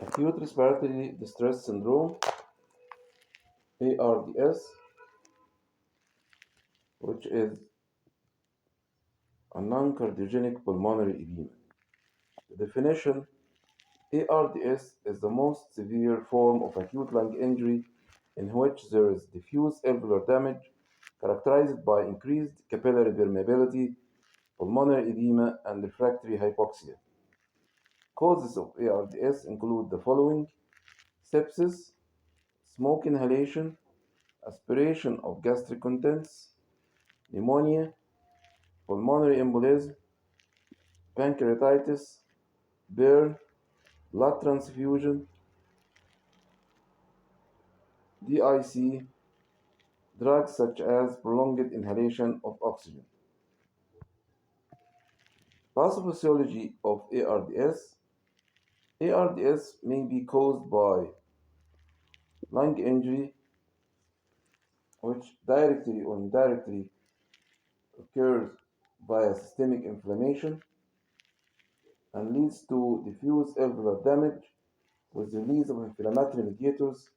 Acute respiratory distress syndrome, ARDS, which is a non-cardiogenic pulmonary edema. The definition: ARDS is the most severe form of acute lung injury in which there is diffuse alveolar damage characterized by increased capillary permeability, pulmonary edema, and refractory hypoxia. Causes of ARDS include the following: sepsis, smoke inhalation, aspiration of gastric contents, pneumonia, pulmonary embolism, pancreatitis, burn, blood transfusion, DIC, drugs such as prolonged inhalation of oxygen. Pathophysiology of ARDS. ARDS may be caused by lung injury, which directly or indirectly occurs via systemic inflammation and leads to diffuse alveolar damage with release of inflammatory mediators,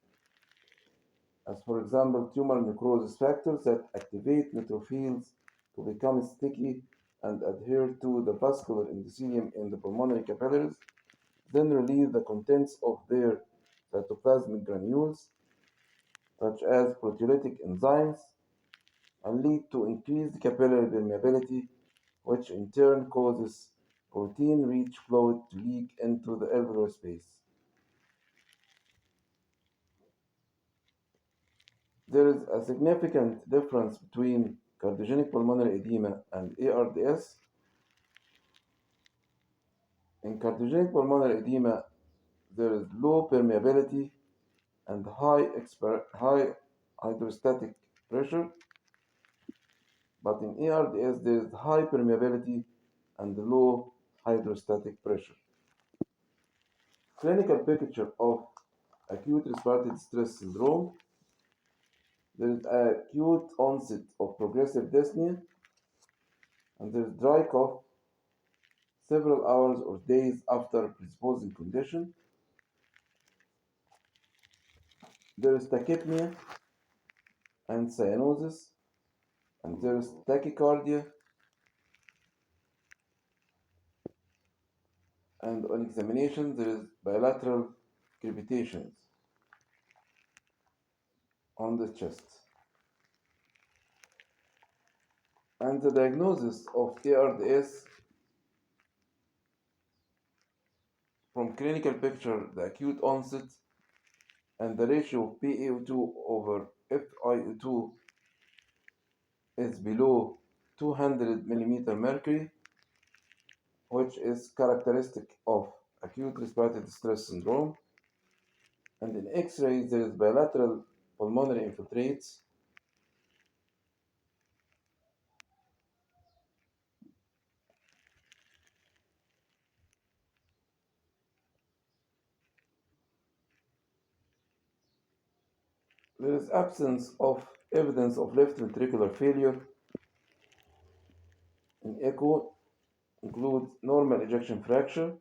as for example tumor necrosis factors that activate neutrophils to become sticky and adhere to the vascular endothelium in the pulmonary capillaries, then release the contents of their cytoplasmic granules, such as proteolytic enzymes, and lead to increased capillary permeability, which in turn causes protein-rich fluid to leak into the alveolar space. There is a significant difference between cardiogenic pulmonary edema and ARDS. In cardiogenic pulmonary edema, there is low permeability and high hydrostatic pressure, but in ARDS, there is high permeability and low hydrostatic pressure. Clinical picture of acute respiratory distress syndrome. There is acute onset of progressive dyspnea, and there is dry cough several hours or days after predisposing condition. There is tachypnea and cyanosis, and there is tachycardia, and on examination there is bilateral crepitations on the chest. And the diagnosis of ARDS from clinical picture, the acute onset and the ratio of PaO2 over FiO2 is below 200 millimeter mercury, which is characteristic of acute respiratory distress syndrome. And in X-ray, there is bilateral pulmonary infiltrates. There is absence of evidence of left ventricular failure. In echo, includes normal ejection fraction,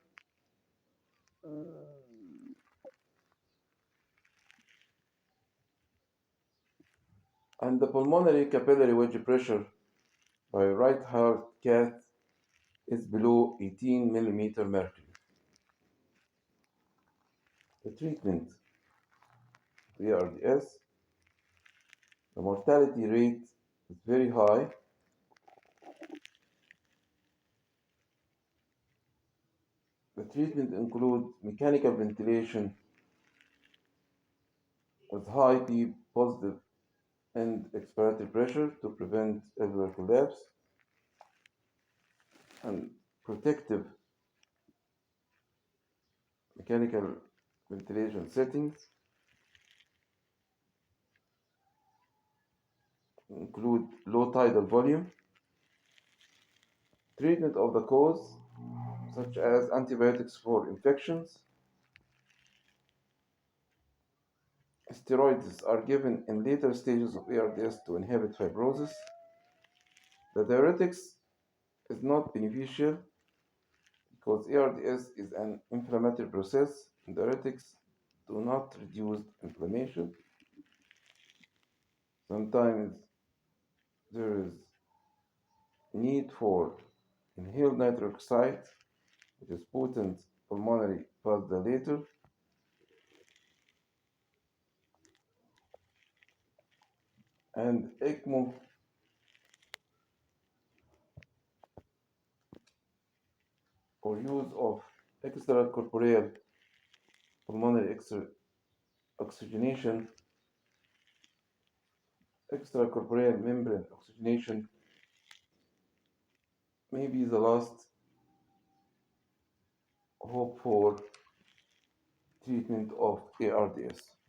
and the pulmonary capillary wedge pressure by right heart cath is below 18 millimeter mercury. The treatment of ARDS, the mortality rate is very high. The treatment includes mechanical ventilation with high P positive and expiratory pressure to prevent alveolar collapse, and protective mechanical ventilation settings include low tidal volume, treatment of the cause such as antibiotics for infections. Steroids are given in later stages of ARDS to inhibit fibrosis. The diuretics is not beneficial because ARDS is an inflammatory process, and diuretics do not reduce inflammation. Sometimes there is need for inhaled nitric oxide, which is potent pulmonary vasodilator, and ECMO or use of extracorporeal pulmonary oxygenation, extracorporeal membrane oxygenation may be the last hope for treatment of ARDS.